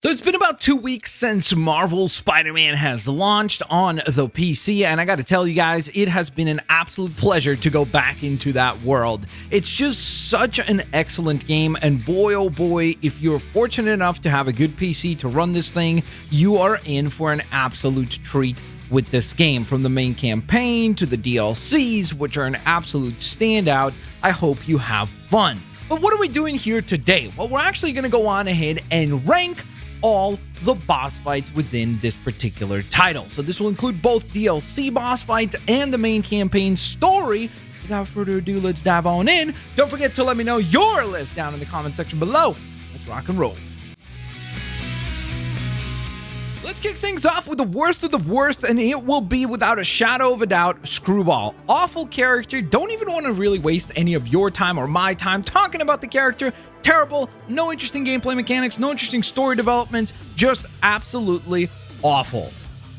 So it's been about 2 weeks since Marvel's Spider-Man has launched on the PC, and I gotta tell you guys, it has been an absolute pleasure to go back into that world. It's just such an excellent game, and boy oh boy, if you're fortunate enough to have a good PC to run this thing, you are in for an absolute treat with this game. From the main campaign to the DLCs, which are an absolute standout. I hope you have fun. But what are we doing here today? Well, we're actually gonna go on ahead and rank all the boss fights within this particular title. So this will include both DLC boss fights and the main campaign story. Without further ado, let's dive on in. Don't forget to let me know your list down in the comment section below. Let's rock and roll. Let's kick things off with the worst of the worst, and it will be, without a shadow of a doubt, Screwball. Awful character. Don't even want to really waste any of your time or my time talking about the character. Terrible. No interesting gameplay mechanics. No interesting story developments. Just absolutely awful.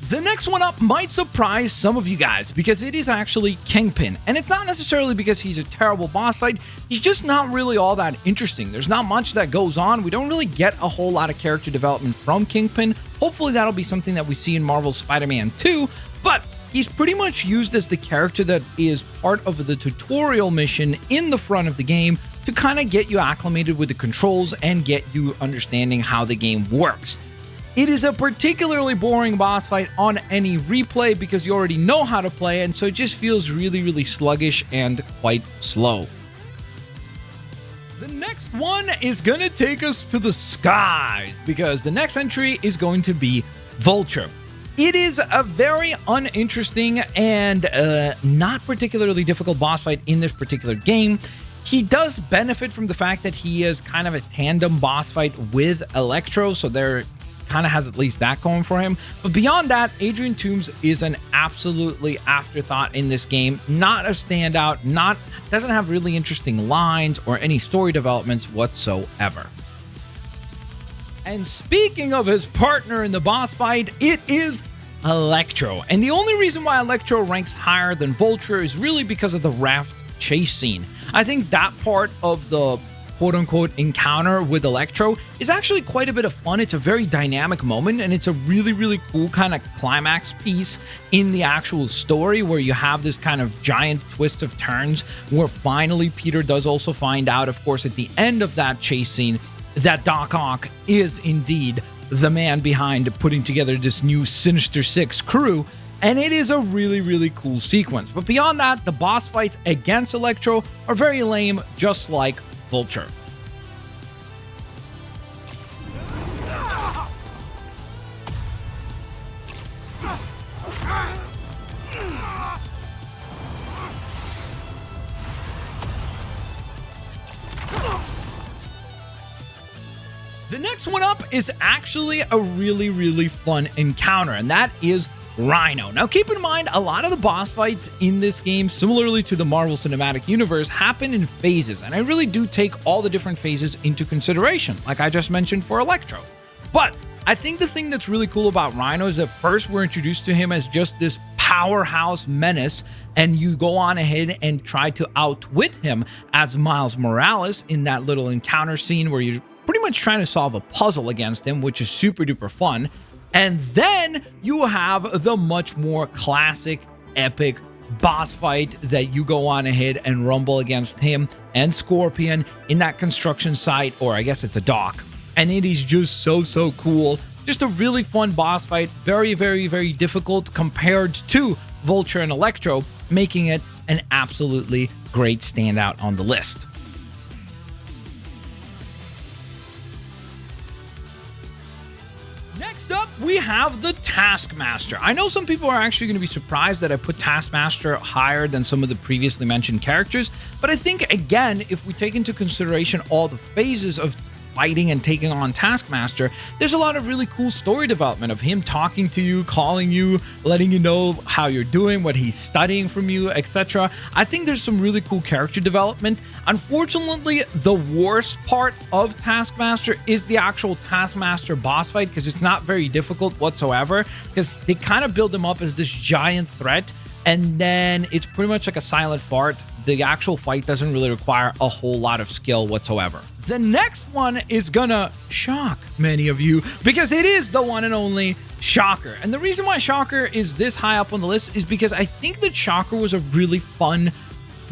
The next one up might surprise some of you guys because it is actually Kingpin. And it's not necessarily because he's a terrible boss fight. He's just not really all that interesting. There's not much that goes on. We don't really get a whole lot of character development from Kingpin. Hopefully that'll be something that we see in Marvel's Spider-Man 2. But he's pretty much used as the character that is part of the tutorial mission in the front of the game to kind of get you acclimated with the controls and get you understanding how the game works. It is a particularly boring boss fight on any replay because you already know how to play, and so it just feels really sluggish and quite slow. The next one is gonna take us to the skies because the next entry is going to be Vulture. It is a very uninteresting and not particularly difficult boss fight in this particular game. He does benefit from the fact that he is kind of a tandem boss fight with Electro, so there kind of has at least that going for him. But beyond that, Adrian Toombs is an absolutely afterthought in this game. Not a standout, doesn't have really interesting lines or any story developments whatsoever. And speaking of his partner in the boss fight, it is Electro. And the only reason why Electro ranks higher than Vulture is really because of the raft chase scene. I think that part of the quote-unquote encounter with Electro is actually quite a bit of fun. It's a very dynamic moment, and it's a really cool kind of climax piece in the actual story where you have this kind of giant twist of turns where finally Peter does also find out, of course, at the end of that chase scene, that Doc Ock is indeed the man behind putting together this new Sinister Six crew. And it is a really cool sequence. But beyond that, the boss fights against Electro are very lame, just like Vulture. The next one up is actually a really fun encounter, and that is Rhino. Now keep in mind, a lot of the boss fights in this game, similarly to the Marvel Cinematic Universe, happen in phases, and I really do take all the different phases into consideration, like I just mentioned for Electro. But I think the thing that's really cool about Rhino is that first we're introduced to him as just this powerhouse menace, and you go on ahead and try to outwit him as Miles Morales in that little encounter scene where you're pretty much trying to solve a puzzle against him, which is super duper fun. And then you have the much more classic, epic boss fight that you go on ahead and rumble against him and Scorpion in that construction site, or I guess it's a dock. And it is just so cool. Just a really fun boss fight. Very difficult compared to Vulture and Electro, making it an absolutely great standout on the list. Next up, we have the Taskmaster. I know some people are actually going to be surprised that I put Taskmaster higher than some of the previously mentioned characters, but I think, again, if we take into consideration all the phases of fighting and taking on Taskmaster, there's a lot of really cool story development of him talking to you, calling you, letting you know how you're doing, what he's studying from you, etc. I think there's some really cool character development. Unfortunately, the worst part of Taskmaster is the actual Taskmaster boss fight because it's not very difficult whatsoever, because they kind of build him up as this giant threat, and then it's pretty much like a silent fart. The actual fight doesn't really require a whole lot of skill whatsoever. The next one is gonna shock many of you because it is the one and only Shocker. And the reason why Shocker is this high up on the list is because I think that Shocker was a really fun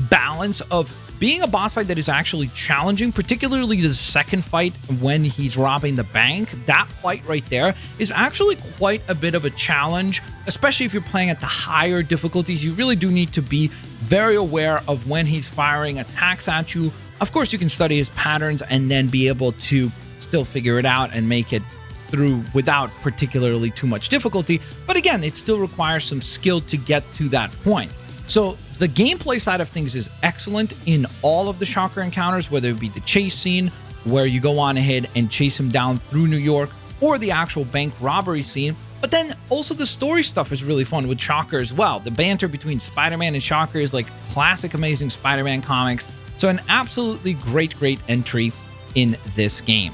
balance of being a boss fight that is actually challenging, particularly the second fight when he's robbing the bank. That fight right there is actually quite a bit of a challenge, especially if you're playing at the higher difficulties. You really do need to be very aware of when he's firing attacks at you. Of course, you can study his patterns and then be able to still figure it out and make it through without particularly too much difficulty. But again, it still requires some skill to get to that point. So the gameplay side of things is excellent in all of the Shocker encounters, whether it be the chase scene where you go on ahead and chase him down through New York, or the actual bank robbery scene. But then also the story stuff is really fun with Shocker as well. The banter between Spider-Man and Shocker is like classic Amazing Spider-Man comics. So an absolutely great entry in this game.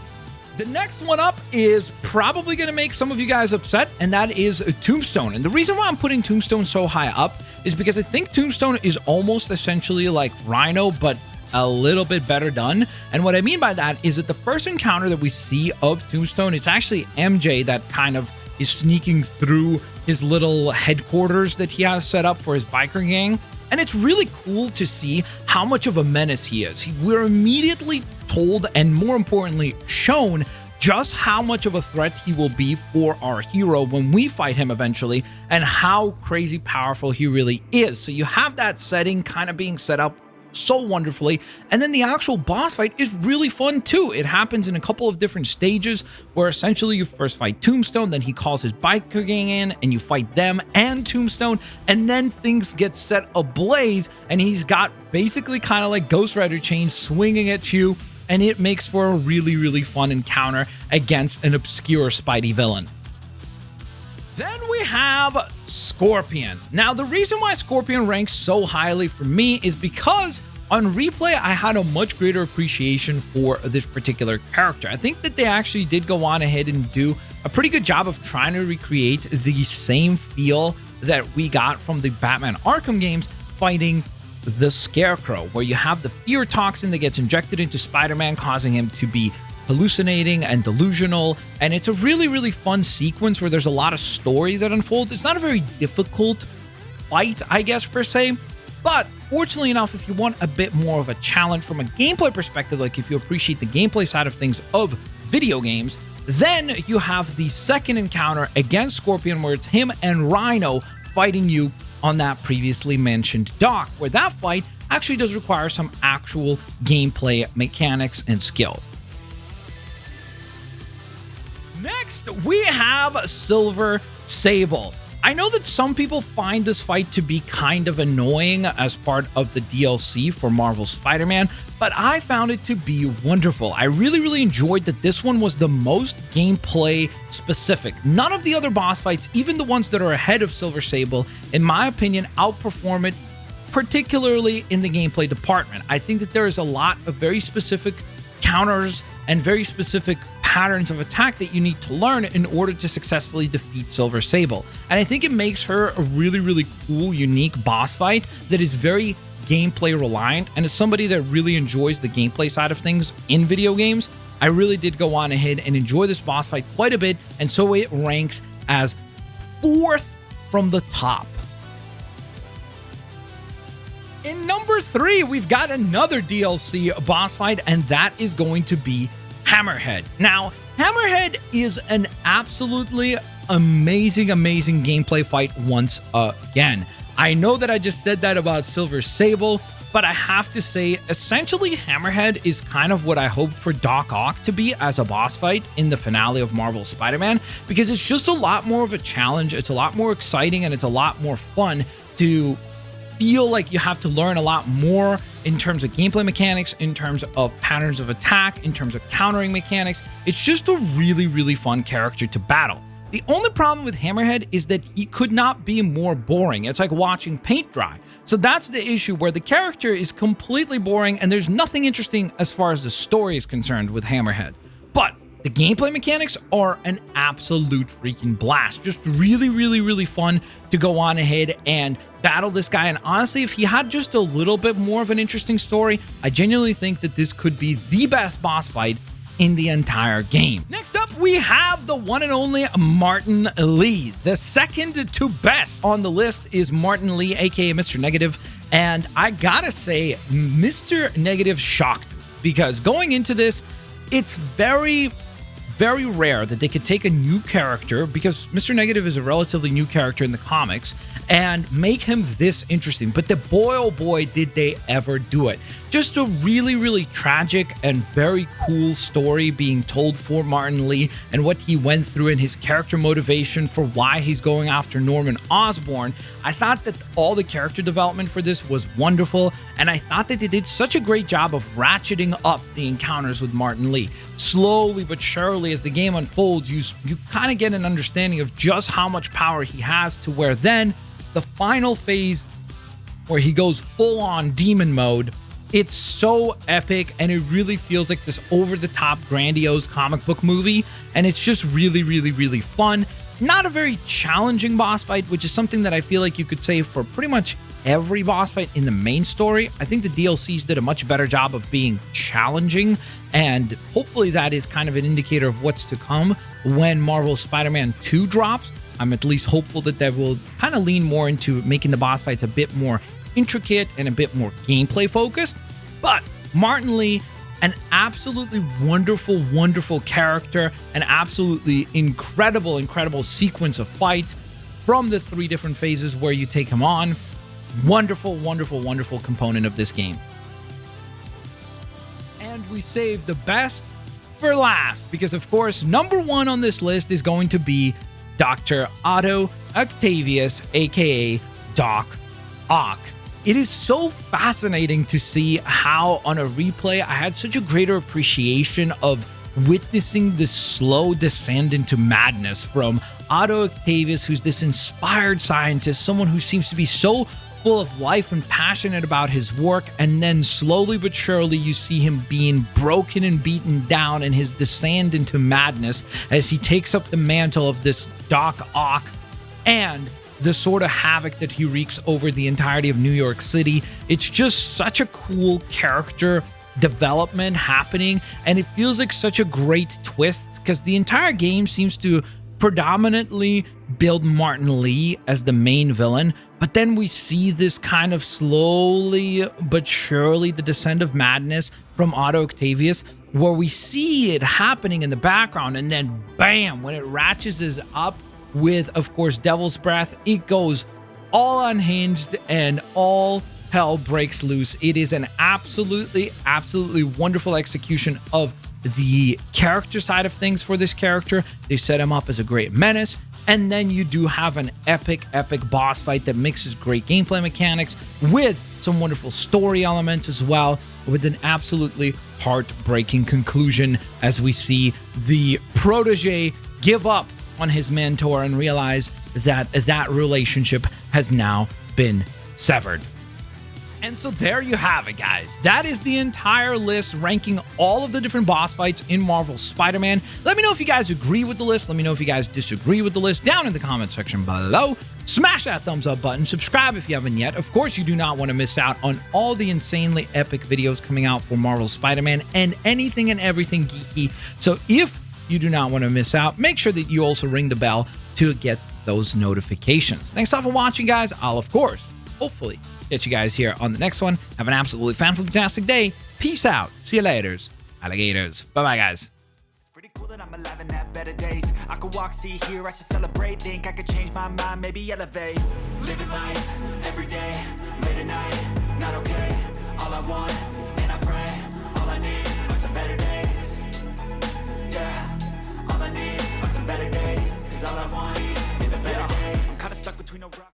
The next one up is probably going to make some of you guys upset, and that is Tombstone. And the reason why I'm putting Tombstone so high up is because I think Tombstone is almost essentially like Rhino, but a little bit better done. And what I mean by that is that the first encounter that we see of Tombstone, it's actually MJ that kind of is sneaking through his little headquarters that he has set up for his biker gang. And it's really cool to see how much of a menace he is. We're immediately told, and more importantly, shown just how much of a threat he will be for our hero when we fight him eventually, and how crazy powerful he really is. So you have that setting kind of being set up so wonderfully, and then the actual boss fight is really fun too. It happens in a couple of different stages where essentially you first fight Tombstone, then he calls his biker gang in and you fight them and Tombstone, and then things get set ablaze and he's got basically kind of like Ghost Rider chains swinging at you, and it makes for a really fun encounter against an obscure Spidey villain. Then we have Scorpion. Now, the reason why Scorpion ranks so highly for me is because on replay, I had a much greater appreciation for this particular character. I think that they actually did go on ahead and do a pretty good job of trying to recreate the same feel that we got from the Batman Arkham games fighting the Scarecrow, where you have the fear toxin that gets injected into Spider-Man, causing him to be hallucinating and delusional. And it's a really fun sequence where there's a lot of story that unfolds. It's not a very difficult fight, I guess, per se, but fortunately enough, if you want a bit more of a challenge from a gameplay perspective, like if you appreciate the gameplay side of things of video games, then you have the second encounter against Scorpion, where it's him and Rhino fighting you on that previously mentioned dock, where that fight actually does require some actual gameplay mechanics and skill. Next, we have Silver Sable. I know that some people find this fight to be kind of annoying as part of the DLC for Marvel's Spider-Man, but I found it to be wonderful. I really enjoyed that this one was the most gameplay specific. None of the other boss fights, even the ones that are ahead of Silver Sable, in my opinion, outperform it, particularly in the gameplay department. I think that there is a lot of very specific counters and very specific patterns of attack that you need to learn in order to successfully defeat Silver Sable. And I think it makes her a really cool, unique boss fight that is very gameplay reliant. And as somebody that really enjoys the gameplay side of things in video games, I really did go on ahead and enjoy this boss fight quite a bit. And so it ranks as 4th from the top. In number 3, we've got another DLC boss fight, and that is going to be Hammerhead. Now, Hammerhead is an absolutely amazing gameplay fight once again. I know that I just said that about Silver Sable, but I have to say, essentially, Hammerhead is kind of what I hoped for Doc Ock to be as a boss fight in the finale of Marvel's Spider-Man, because it's just a lot more of a challenge, it's a lot more exciting, and it's a lot more fun to feel like you have to learn a lot more in terms of gameplay mechanics, in terms of patterns of attack, in terms of countering mechanics. It's just a really fun character to battle. The only problem with Hammerhead is that he could not be more boring. It's like watching paint dry. So that's the issue, where the character is completely boring and there's nothing interesting as far as the story is concerned with Hammerhead. But The gameplay mechanics are an absolute freaking blast. Just really, really, really fun to go on ahead and battle this guy. And honestly, if he had just a little bit more of an interesting story, I genuinely think that this could be the best boss fight in the entire game. Next up, we have the one and only Martin Lee. The second to best on the list is Martin Lee, aka Mr. Negative. And I gotta say, Mr. Negative shocked me, because going into this, it's very rare that they could take a new character, because Mr. Negative is a relatively new character in the comics, and make him this interesting. But boy, oh boy, did they ever do it. Just a really, really tragic and very cool story being told for Martin Lee and what he went through and his character motivation for why he's going after Norman Osborn. I thought that all the character development for this was wonderful, and I thought that they did such a great job of ratcheting up the encounters with Martin Lee. Slowly but surely, as the game unfolds, you kind of get an understanding of just how much power he has, to where then the final phase where he goes full on demon mode, it's so epic, and it really feels like this over-the-top grandiose comic book movie, and it's just really, really, really fun. Not a very challenging boss fight, which is something that I feel like you could say for pretty much every boss fight in the main story. I think the DLCs did a much better job of being challenging, and hopefully that is kind of an indicator of what's to come when Marvel's Spider-Man 2 drops. I'm at least hopeful that they will kind of lean more into making the boss fights a bit more intricate and a bit more gameplay focused. But Martin Lee, an absolutely wonderful, wonderful character, an absolutely incredible, incredible sequence of fights from the 3 different phases where you take him on. Wonderful, wonderful, wonderful component of this game. And we saved the best for last, because of course, number 1 on this list is going to be Dr. Otto Octavius, aka Doc Ock. It is so fascinating to see how on a replay I had such a greater appreciation of witnessing the slow descent into madness from Otto Octavius, who's this inspired scientist, someone who seems to be so full of life and passionate about his work, and then slowly but surely you see him being broken and beaten down in his descent into madness as he takes up the mantle of this Doc Ock and the sort of havoc that he wreaks over the entirety of New York City. It's just such a cool character development happening, and it feels like such a great twist, because the entire game seems to predominantly build Martin Lee as the main villain, but then we see this kind of slowly but surely the descent of madness from Otto Octavius, where we see it happening in the background, and then bam, when it ratchets up with, of course, Devil's Breath, it goes all unhinged and all hell breaks loose. It is an absolutely, absolutely wonderful execution of the character side of things for this character. They set him up as a great menace, and then you do have an epic boss fight that mixes great gameplay mechanics with some wonderful story elements as well, with an absolutely heartbreaking conclusion as we see the protege give up on his mentor and realize that that relationship has now been severed. And so there you have it, guys. That is the entire list, ranking all of the different boss fights in Marvel's Spider-Man. Let me know if you guys agree with the list. Let me know if you guys disagree with the list down in the comment section below. Smash that thumbs up button. Subscribe if you haven't yet. Of course, you do not want to miss out on all the insanely epic videos coming out for Marvel's Spider-Man and anything and everything geeky. So if you do not want to miss out, make sure that you also ring the bell to get those notifications. Thanks all for watching, guys. I'll, of course, hopefully catch you guys here on the next one. Have an absolutely fantastic day. Peace out. See you later, alligators. Bye-bye, guys. It's pretty cool that I'm alive and have better days. I could walk, see, hear, I should celebrate. Think I could change my mind, maybe elevate. Living life, every day, late at night, not okay. All I want, and I pray, all I need are some better days. Yeah, all I need are some better days. Cause all I want is the better days. I'm kinda stuck between a rock.